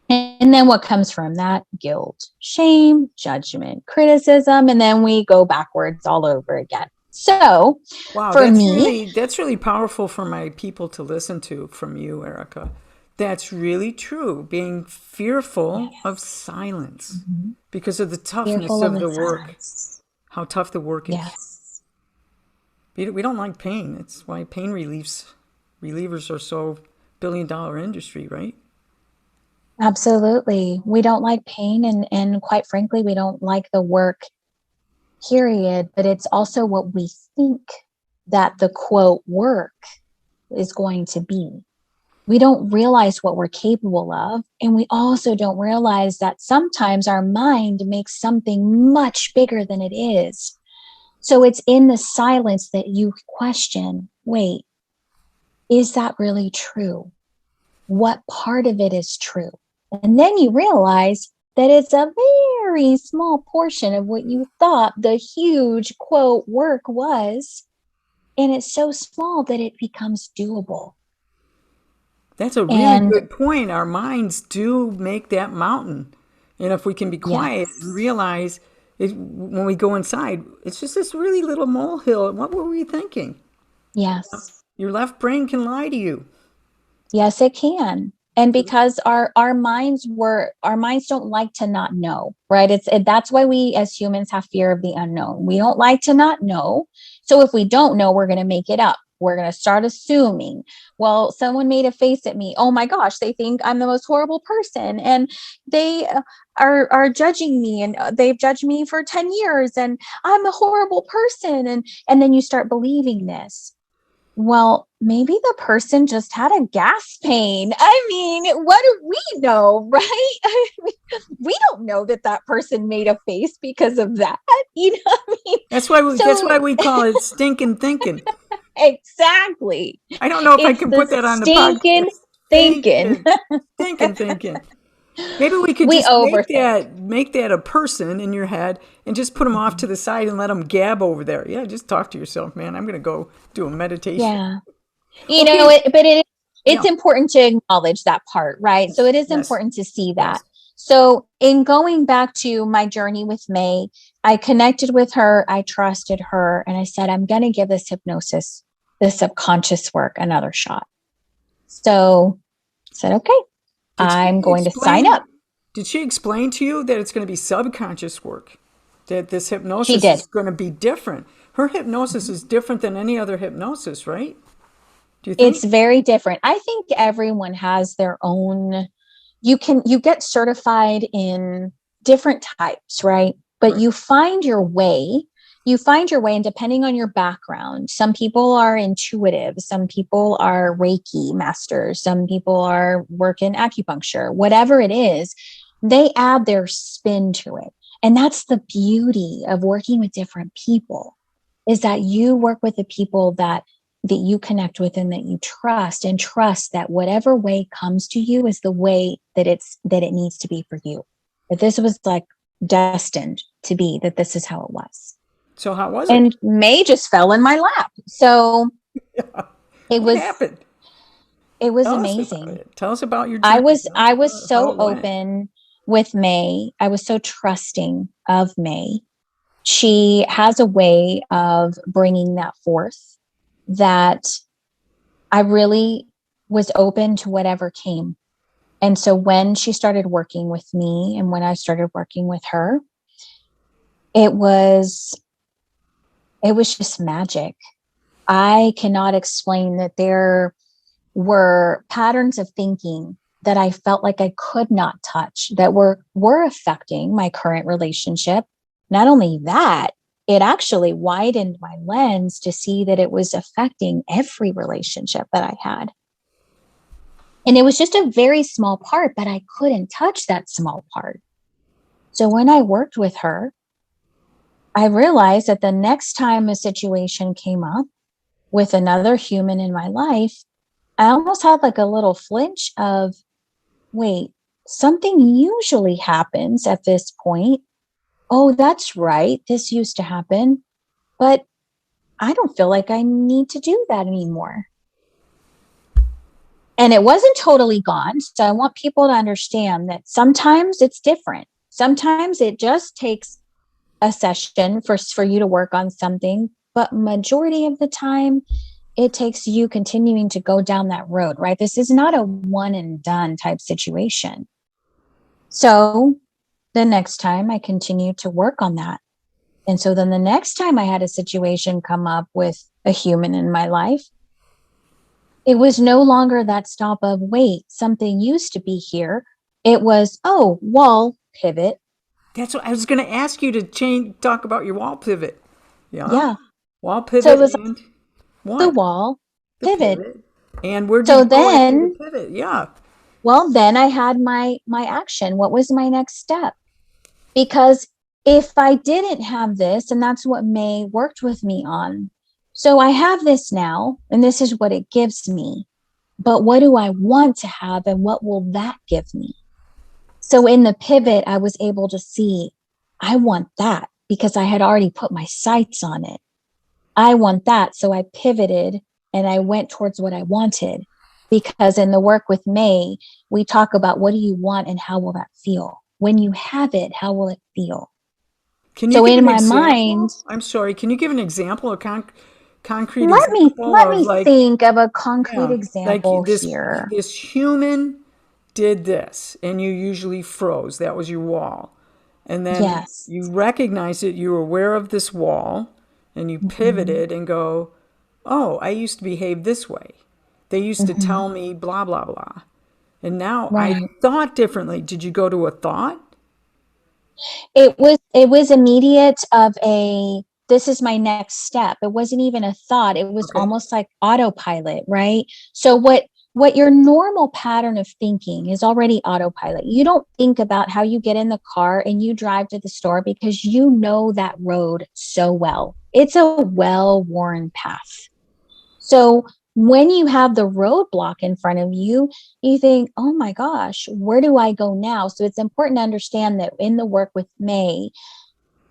And then what comes from that? Guilt, shame, judgment, criticism, and then we go backwards all over again. So wow, for me, that's really powerful for my people to listen to from you, Erica. That's really true. Being fearful of silence because of the toughness of the work. How tough the work is. Yes. We don't like pain. It's why pain relievers are so billion-dollar industry, right? Absolutely. We don't like pain, and quite frankly, we don't like the work, period. But it's also what we think that the quote work is going to be. We don't realize what we're capable of. And we also don't realize that sometimes our mind makes something much bigger than it is. So it's in the silence that you question, wait, is that really true? What part of it is true? And then you realize that it's a very small portion of what you thought the huge quote work was. And it's so small that it becomes doable. That's a really good point. Our minds do make that mountain. And if we can be quiet and realize when we go inside, it's just this really little molehill. What were we thinking? Yes. Your left brain can lie to you. Yes, it can. And because our minds don't like to not know, right? That's why we as humans have fear of the unknown. We don't like to not know. So if we don't know, we're going to make it up. We're going to start assuming, well, someone made a face at me. Oh my gosh, they think I'm the most horrible person. And they are judging me, and they've judged me for 10 years and I'm a horrible person. And then you start believing this. Well, maybe the person just had a gas pain. I mean, what do we know, right? I mean, we don't know that person made a face because of that. You know what I mean? That's why we call it stinking thinking. Exactly. I don't know if I It's can the put that on the stinking podcast. thinking. Thinking. Maybe we could We just overthink. make that a person in your head and just put them off to the side and let them gab over there. Yeah, just talk to yourself, man. I'm going to go do a meditation. Yeah. Okay. It's Yeah. important to acknowledge that part, right? So it is Yes. important to see that. Yes. So in going back to my journey with Mae, I connected with her, I trusted her, and I said, I'm going to give this hypnosis, this subconscious work, another shot. So I said, okay, I'm going to sign up. Did she explain to you that it's going to be subconscious work? That this She hypnosis did. is going to be different? Her hypnosis is different than any other hypnosis, right? Do you It's think? very different. I think everyone has their own. You get certified in different types, right? But Right. you find your way. And depending on your background, some people are intuitive, some people are Reiki masters, some people are working acupuncture, whatever it is, they add their spin to it. And that's the beauty of working with different people, is that you work with the people that you connect with and that you trust that whatever way comes to you is the way that it needs to be for you. That this was like destined to be, that this is how it was. So how was it? And Mae just fell in my lap. So it What was happened? Tell us about amazing. it. Tell us about your I journey. was Tell us I was about how so it went. open with Mae. I was so trusting of Mae. She has a way of bringing that forth, that I really was open to whatever came. And so when she started working with me and when I started working with her, it was just magic. I cannot explain that there were patterns of thinking that I felt like I could not touch, that were affecting my current relationship. Not only that, it actually widened my lens to see that it was affecting every relationship that I had. And it was just a very small part, but I couldn't touch that small part. So when I worked with her, I realized that the next time a situation came up with another human in my life, I almost had like a little flinch of, wait, something usually happens at this point. Oh, that's right. This used to happen, but I don't feel like I need to do that anymore. And it wasn't totally gone. So I want people to understand that sometimes it's different. Sometimes it just takes a session for you to work on something, but majority of the time it takes you continuing to go down that road, right? This is not a one and done type situation. So the next time I continued to work on that. And so then the next time I had a situation come up with a human in my life, it was no longer that stop of, wait, something used to be here. It was, oh, wall pivot. That's what I was going to ask you to talk about your wall pivot. Yeah. Yeah. Wall So it pivot was and the what? wall The pivot. pivot. And where did So you go after the then, pivot? Yeah. well, then I had my action. What was my next step? Because if I didn't have this, and that's what Mae worked with me on. So I have this now, and this is what it gives me. But what do I want to have, and what will that give me? So in the pivot, I was able to see, I want that because I had already put my sights on it. I want that. So I pivoted and I went towards what I wanted, because in the work with Mae, we talk about what do you want and how will that feel? When you have it, how will it feel? Can you So give in an my mind, example? I'm sorry. Can you give an example, a concrete let me example of like, think of a concrete yeah, like example this here. this human did this, and you usually froze. That was your wall. And then Yes. you recognize it, you were aware of this wall, and you Mm-hmm. pivoted and go, oh, I used to behave this way. They used to Mm-hmm. tell me blah, blah, blah. And now I Right. thought differently. Did you go to a thought? It was immediate of a, this is my next step. It wasn't even a thought. It was Okay. almost like autopilot, right? So what your normal pattern of thinking is already autopilot. You don't think about how you get in the car and you drive to the store because you know that road so well. It's a well-worn path. So when you have the roadblock in front of you, you think, oh my gosh, where do I go now? So it's important to understand that in the work with Mae,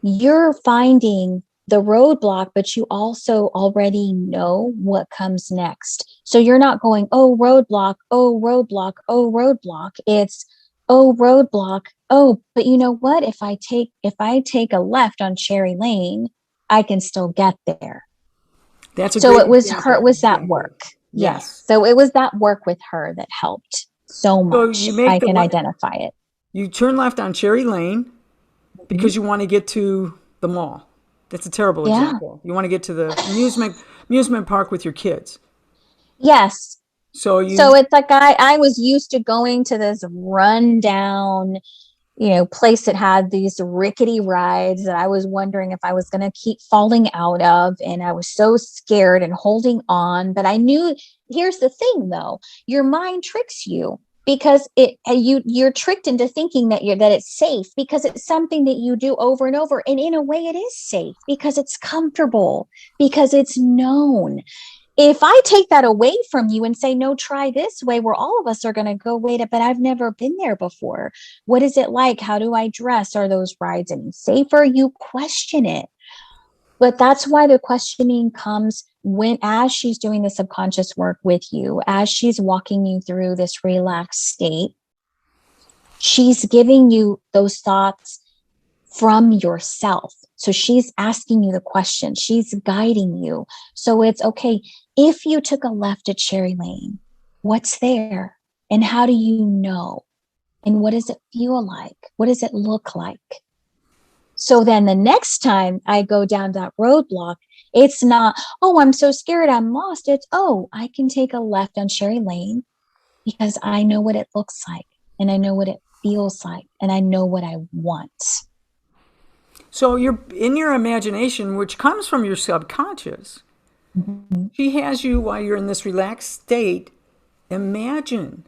you're finding the roadblock, but you also already know what comes next. So you're not going, oh, roadblock, oh, roadblock, oh, roadblock. It's, oh, roadblock. Oh, but you know what? If I take a left on Cherry Lane, I can still get there. That's a So great it was her, it example. was that Exactly. work. Yes. Yes. So it was that work with her that helped so So much. you I make the can left, identify it. you turn left on Cherry Lane Mhm. because you want to get to the mall. That's a terrible Yeah. example. You want to get to the amusement park with your kids. Yes. So So you it's like I was used to going to this rundown, place that had these rickety rides that I was wondering if I was going to keep falling out of. And I was so scared and holding on. But I knew, here's the thing though, your mind tricks you because you're tricked into thinking that it's safe because it's something that you do over and over. And in a way it is safe because it's comfortable, because it's known. If I take that away from you and say, no, try this way, where all of us are going to go, wait, but I've never been there before. What is it like? How do I dress? Are those rides any safer? You question it. But that's why the questioning comes as she's doing the subconscious work with you, as she's walking you through this relaxed state, she's giving you those thoughts from yourself. So she's asking you the question, she's guiding you. So it's okay. If you took a left at Cherry Lane, what's there? And how do you know? And what does it feel like? What does it look like? So then the next time I go down that roadblock, it's not, oh, I'm so scared I'm lost. It's, oh, I can take a left on Cherry Lane because I know what it looks like and I know what it feels like and I know what I want. so you're in your imagination, which comes from your subconscious. Mhm. She has you while you're in this relaxed state. Imagine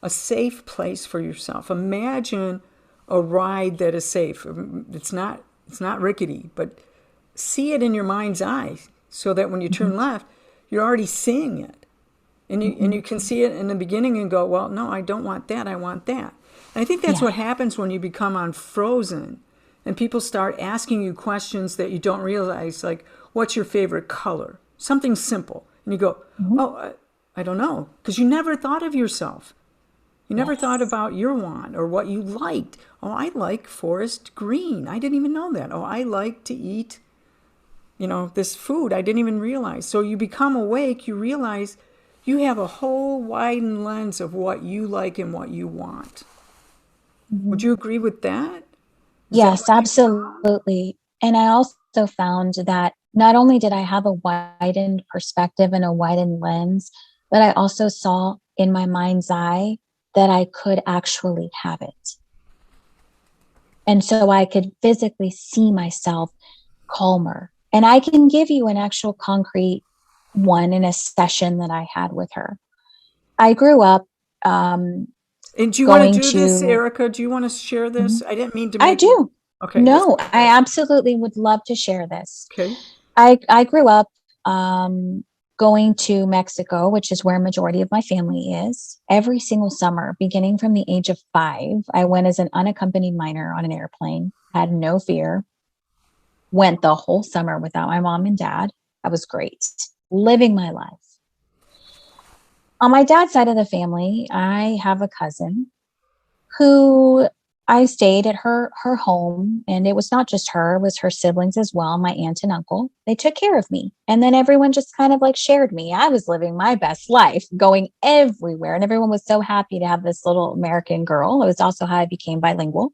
a safe place for yourself. Imagine a ride that is safe. It's not rickety, but see it in your mind's eye so that when you Mhm. turn left, you're already seeing it. And you Mhm. can see it in the beginning and go, well, no, I don't want that. I want that. And I think that's Yeah. what happens when you become unfrozen and people start asking you questions that you don't realize, like, what's your favorite color? Something simple. And you go, Mhm. oh, I don't know. Because you never thought of yourself. You never thought Yes. about your want or what you liked. Oh, I like forest green. I didn't even know that. Oh, I like to eat, this food. I didn't even realize. So you become awake, you realize you have a whole widened lens of what you like and what you want. Would Mhm. you agree with that? Is that Yes, what you saw? absolutely. And I also found that not only did I have a widened perspective and a widened lens, but I also saw in my mind's eye that I could actually have it. And so I could physically see myself calmer. And I can give you an actual concrete one in a session that I had with her. I grew up um, And do you want to going do this, to, Erica? Do you want to share this? Mhm. I didn't mean to I make it. do. Okay, let's No, go I ahead. absolutely would love to share this. Okay. I grew up um, going to Mexico, which is where a majority of my family is, every single summer, beginning from the age of 5. I went as an unaccompanied minor on an airplane, had no fear, went the whole summer without my mom and dad. That was great, living my life. On my dad's side of the family, I have a cousin who I stayed at her home, and it was not just her, it was her siblings as well, my aunt and uncle. They took care of me. And then everyone just kind of like shared me. I was living my best life, going everywhere. And everyone was so happy to have this little American girl. It was also how I became bilingual.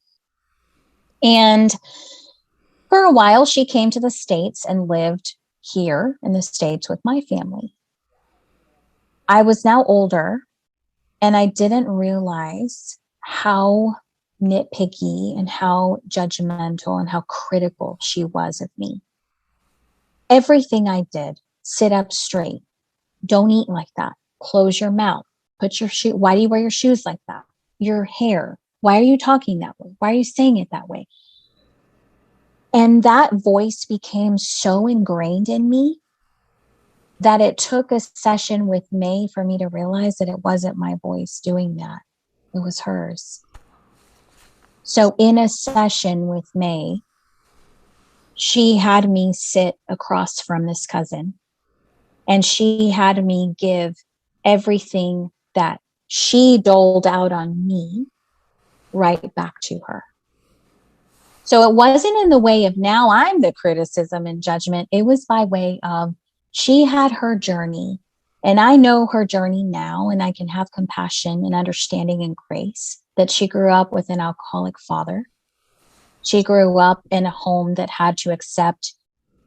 And for a while, she came to the States and lived here in the States with my family. I was now older, and I didn't realize how nitpicky and how judgmental and how critical she was of me. Everything I did, sit up straight, don't eat like that, close your mouth, put your shoe, why do you wear your shoes like that? Your hair, why are you talking that way? Why are you saying it that way? And that voice became so ingrained in me that it took a session with Mae for me to realize that it wasn't my voice doing that. It was hers. So in a session with Mae, she had me sit across from this cousin, and she had me give everything that she doled out on me right back to her. So it wasn't in the way of now I'm the criticism and judgment. It was by way of she had her journey, and I know her journey now, and I can have compassion and understanding and grace that she grew up with an alcoholic father. She grew up in a home that had to accept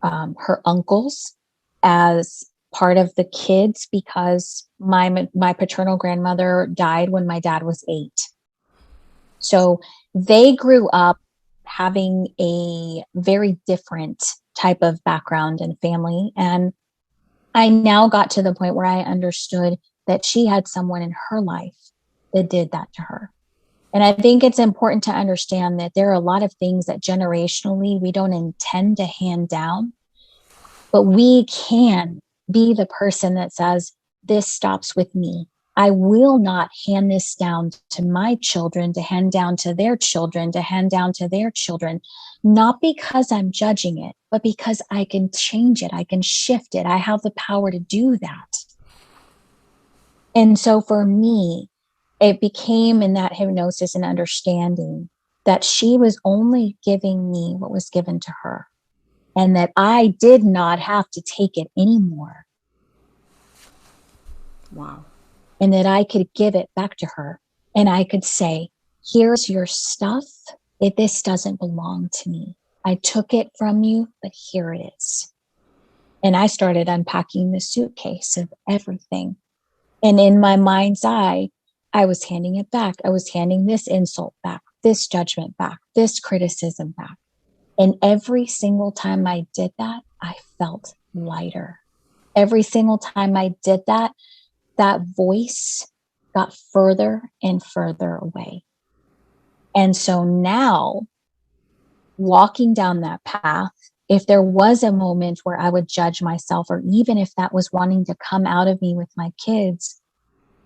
her uncles as part of the kids because my paternal grandmother died when my dad was 8. So they grew up having a very different type of background and family. And I now got to the point where I understood that she had someone in her life that did that to her. And I think it's important to understand that there are a lot of things that generationally we don't intend to hand down, but we can be the person that says, this stops with me. I will not hand this down to my children, to hand down to their children, to hand down to their children, not because I'm judging it, but because I can change it. I can shift it. I have the power to do that. And so for me, it became in that hypnosis and understanding that she was only giving me what was given to her, and that I did not have to take it anymore. Wow. And that I could give it back to her, and I could say, here's your stuff. This doesn't belong to me. I took it from you, but here it is. And I started unpacking the suitcase of everything. And in my mind's eye, I was handing it back. I was handing this insult back, this judgment back, this criticism back. And every single time I did that, I felt lighter. Every single time I did that, that voice got further and further away. And so now, walking down that path, if there was a moment where I would judge myself, or even if that was wanting to come out of me with my kids,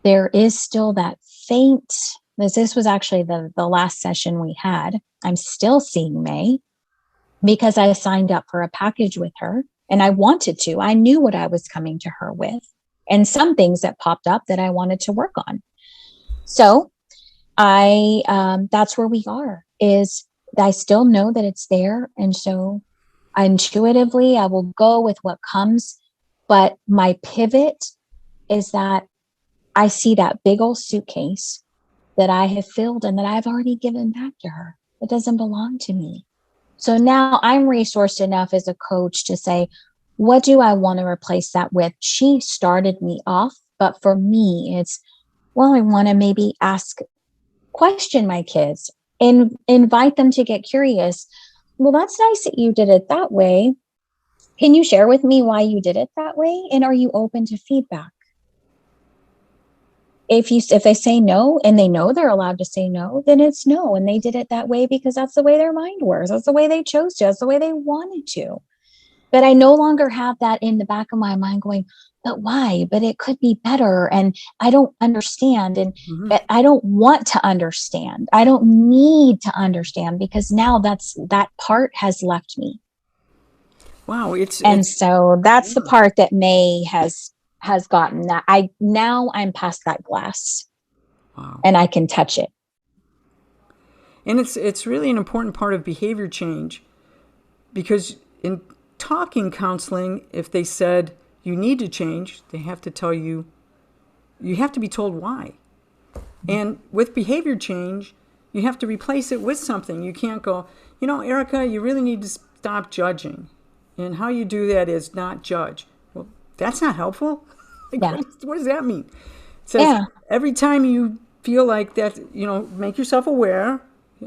there is still that faint, this was actually the last session we had. I'm still seeing Mae because I signed up for a package with her, and I wanted to. I knew what I was coming to her with, and some things that popped up that I wanted to work on. So that's where we are, is I still know that it's there. And so intuitively, I will go with what comes. But my pivot is that I see that big old suitcase that I have filled and that I've already given back to her. It doesn't belong to me. So now I'm resourced enough as a coach to say, what do I want to replace that with? She started me off, but for me, it's, well, I want to maybe question my kids and invite them to get curious. Well, that's nice that you did it that way. Can you share with me why you did it that way? And are you open to feedback? If they say no, and they know they're allowed to say no, then it's no. And they did it that way because that's the way their mind works. That's the way they chose to. That's the way they wanted to. But I no longer have that in the back of my mind going, but why? But it could be better. And I don't understand. And but I don't want to understand. I don't need to understand, because now that part has left me. Wow. So that's the part that Mae has gotten, that I'm past that glass. Wow. And I can touch it. And it's really an important part of behavior change, because in talking counseling, if they said you need to change, they have to tell you, you have to be told why. And with behavior change, you have to replace it with something. You can't go, Erica, you really need to stop judging. And how you do that is not judge. Well, that's not helpful. What does that mean? It says every time you feel like that, make yourself aware,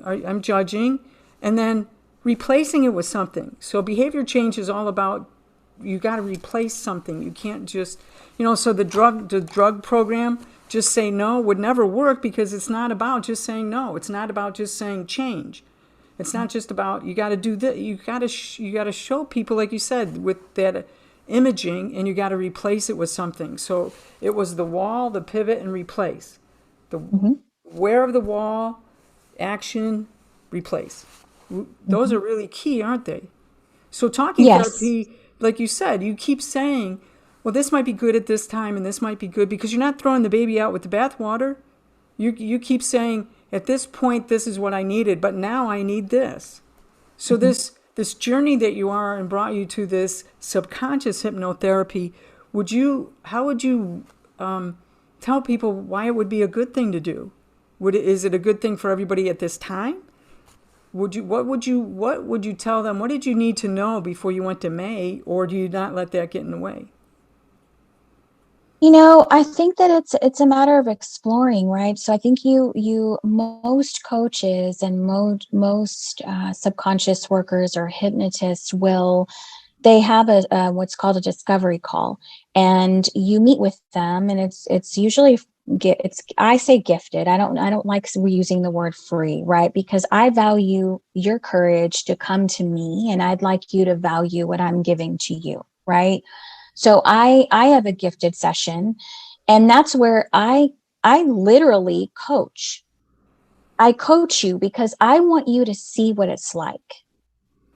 I'm judging, and then replacing it with something. So behavior change is all about, you got to replace something. You can't just, so the drug program, just say no, would never work, because it's not about just saying no. It's not about just saying change. It's not just about, you got to do this. You got to show people, like you said, with that imaging, and you got to replace it with something. So it was the wall, the pivot, and replace. The where of the wall, action, replace. Those are really key, aren't they? So talking therapy, like you said, you keep saying, well, this might be good at this time, and this might be good, because you're not throwing the baby out with the bathwater. You keep saying, at this point, this is what I needed, but now I need this. So this journey that you are, and brought you to this subconscious hypnotherapy, how would you tell people why it would be a good thing to do? Is it a good thing for everybody at this time? What would you tell them? What did you need to know before you went to Mae, or do you not let that get in the way? I think that it's a matter of exploring, right? So I think most coaches and most subconscious workers or hypnotists they have a what's called a discovery call, and you meet with them, and it's usually I say gifted. I don't like using the word free, right? Because I value your courage to come to me, and I'd like you to value what I'm giving to you, right? So I have a gifted session, and that's where I literally coach. I coach you because I want you to see what it's like.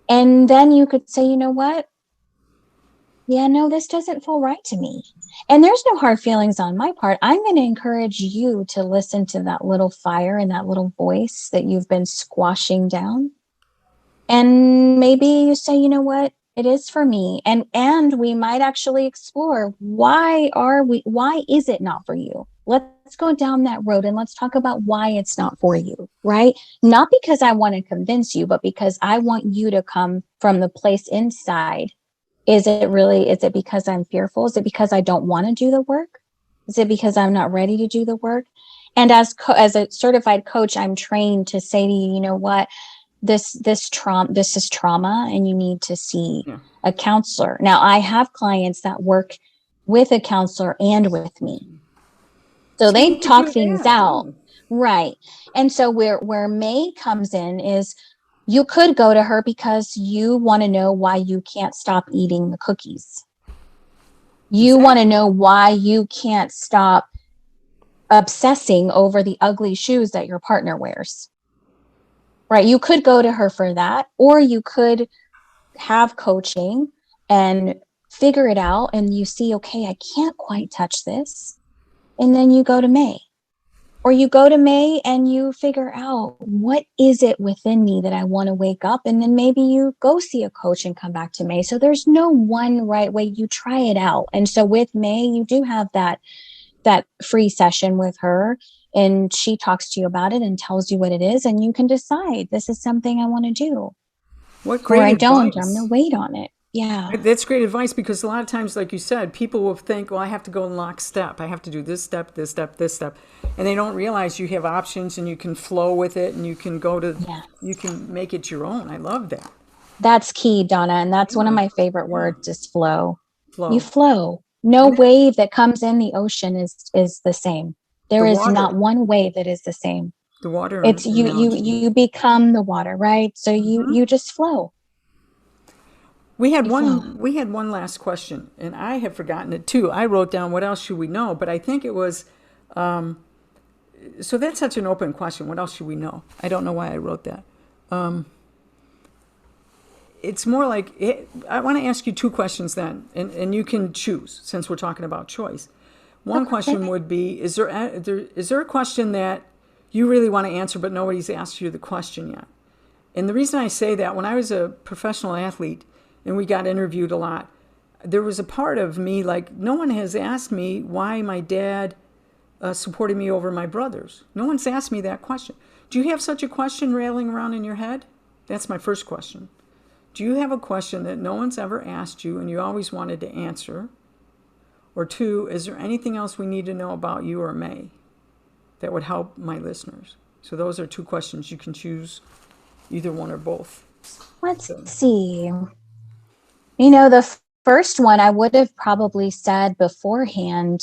And then you could say, you know what? Yeah, no, this doesn't feel right to me. And there's no hard feelings on my part. I'm going to encourage you to listen to that little fire and that little voice that you've been squashing down. And maybe you say, you know what? It is for me. And we might actually explore why is it not for you? Let's go down that road and let's talk about why it's not for you, right? Not because I want to convince you, but because I want you to come from the place inside. Is it because I'm fearful? Is it because I don't want to do the work? Is it because I'm not ready to do the work? And as a certified coach, I'm trained to say to you, you know what? This is trauma, and you need to see a counselor. Now, I have clients that work with a counselor and with me. So they talk things out. Right. And so where Mae comes in is, you could go to her because you want to know why you can't stop eating the cookies. You want to know why you can't stop obsessing over the ugly shoes that your partner wears. Right. You could go to her for that, or you could have coaching and figure it out. And you see, okay, I can't quite touch this. And then you go to Mae. Or you go to Mae and you figure out, what is it within me that I want to wake up? And then maybe you go see a coach and come back to Mae. So there's no one right way. You try it out. And so with Mae, you do have that free session with her, and she talks to you about it and tells you what it is. And you can decide, this is something I want to do. What great advice. Or I don't, I'm going to wait on it. Yeah. That's great advice, because a lot of times, like you said, people will think, well, I have to go in lockstep. I have to do this step, this step, this step. And they don't realize you have options, and you can flow with it, and you can you can make it your own. I love that. That's key, Donna. And that's one of my favorite words is flow. You flow. No wave that comes in the ocean is the same. There is not one wave that is the same. The water. It's you become the water, right? So you just flow. We had one last question, and I have forgotten it too. I wrote down, what else should we know? But I think it was, so that's such an open question. What else should we know? I don't know why I wrote that. It's more like, I want to ask you two questions then, and you can choose, since we're talking about choice. One question would be, is there a question that you really want to answer, but nobody's asked you the question yet. And the reason I say that, when I was a professional athlete and we got interviewed a lot, there was a part of me like, no one has asked me why my dad supported me over my brothers. No one's asked me that question. Do you have such a question rattling around in your head? That's my first question. Do you have a question that no one's ever asked you and you always wanted to answer? Or two, is there anything else we need to know about you or Mae that would help my listeners? So those are two questions. You can choose either one or both. Let's see. The first one I would have probably said beforehand,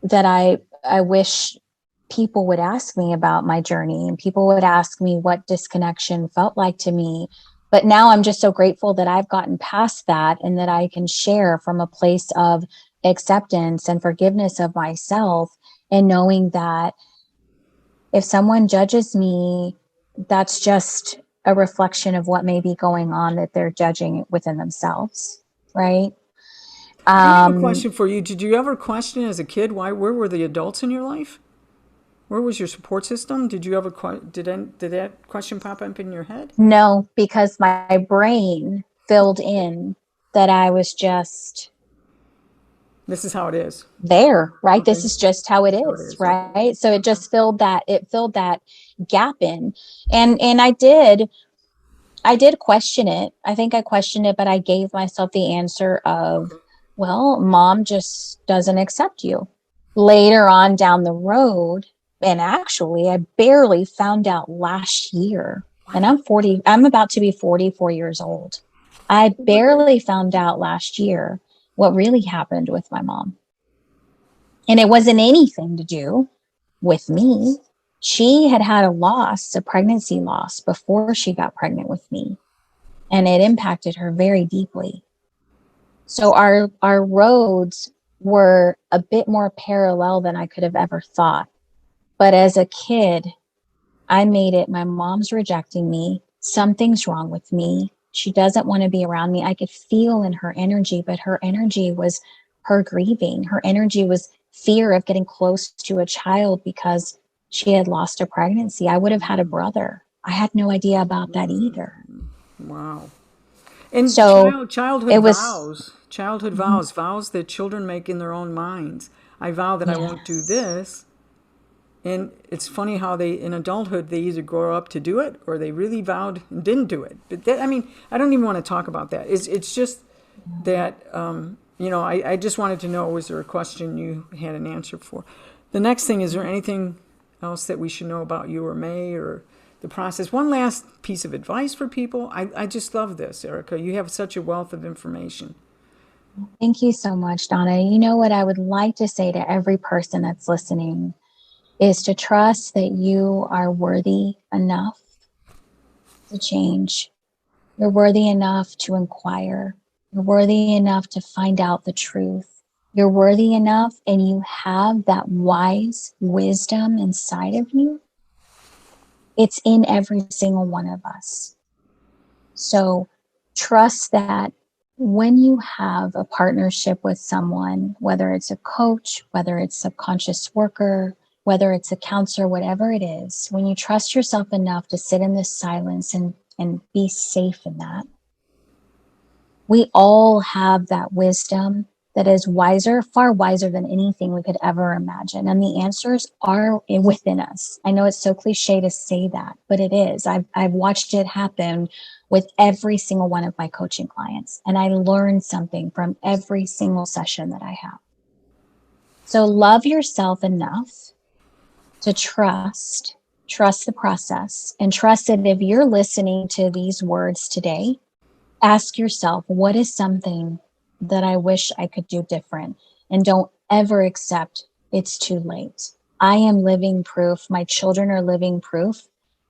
that I wish people would ask me about my journey, and people would ask me what disconnection felt like to me. But now I'm just so grateful that I've gotten past that and that I can share from a place of acceptance and forgiveness of myself, and knowing that if someone judges me, that's just a reflection of what may be going on, that they're judging within themselves, right? I have a question for you. Did you ever question as a kid where were the adults in your life? Where was your support system? Did you ever did that question pop up in your head? No, because my brain filled in that I was just, this is how it is. There, right? Okay. This is just how it is, right? Okay. So it just filled that gap in. And I did question it. I think I questioned it, but I gave myself the answer of, well, mom just doesn't accept you. Later on down the road, and actually I barely found out last year, and I'm about to be 44 years old. I barely found out last year what really happened with my mom. And it wasn't anything to do with me. She had a pregnancy loss before she got pregnant with me, and it impacted her very deeply. So our roads were a bit more parallel than I could have ever thought. But as a kid, I made it, my mom's rejecting me. Something's wrong with me. She doesn't want to be around me. I could feel in her energy, but her energy was her grieving. Her energy was fear of getting close to a child because she had lost a pregnancy. I would have had a brother. I had no idea about that either. Wow. And so childhood vows that children make in their own minds. I vow that I won't do this. And it's funny how in adulthood, they either grow up to do it or they really vowed and didn't do it. But I don't even want to talk about that. It's just that, I just wanted to know, was there a question you had an answer for? The next thing, is there anything else that we should know about you or Mae or the process? One last piece of advice for people. I just love this, Erica. You have such a wealth of information. Thank you so much, Donna. You know what I would like to say to every person that's listening is to trust that you are worthy enough to change. You're worthy enough to inquire. You're worthy enough to find out the truth. You're worthy enough, and you have that wise wisdom inside of you. It's in every single one of us. So trust that when you have a partnership with someone, whether it's a coach, whether it's a subconscious worker, whether it's a counselor, whatever it is, when you trust yourself enough to sit in this silence and be safe in that, we all have that wisdom that is wiser, far wiser than anything we could ever imagine. And the answers are within us. I know it's so cliche to say that, but it is. I've watched it happen with every single one of my coaching clients, and I learned something from every single session that I have. So love yourself enough to trust the process, and trust that if you're listening to these words today, ask yourself, what is something that I wish I could do different? And don't ever accept it's too late. I am living proof. My children are living proof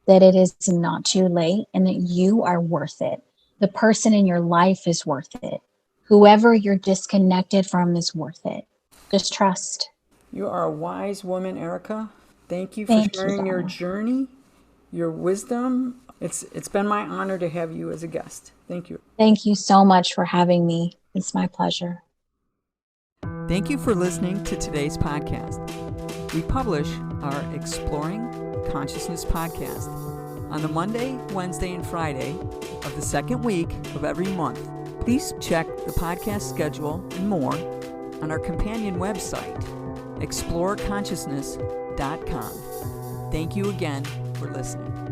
that it is not too late and that you are worth it. The person in your life is worth it. Whoever you're disconnected from is worth it. Just trust. You are a wise woman, Erica. Thank you for sharing your journey, your wisdom. It's been my honor to have you as a guest. Thank you. Thank you so much for having me. It's my pleasure. Thank you for listening to today's podcast. We publish our Exploring Consciousness podcast on the Monday, Wednesday, and Friday of the second week of every month. Please check the podcast schedule and more on our companion website, exploreconsciousness.com. Thank you again for listening.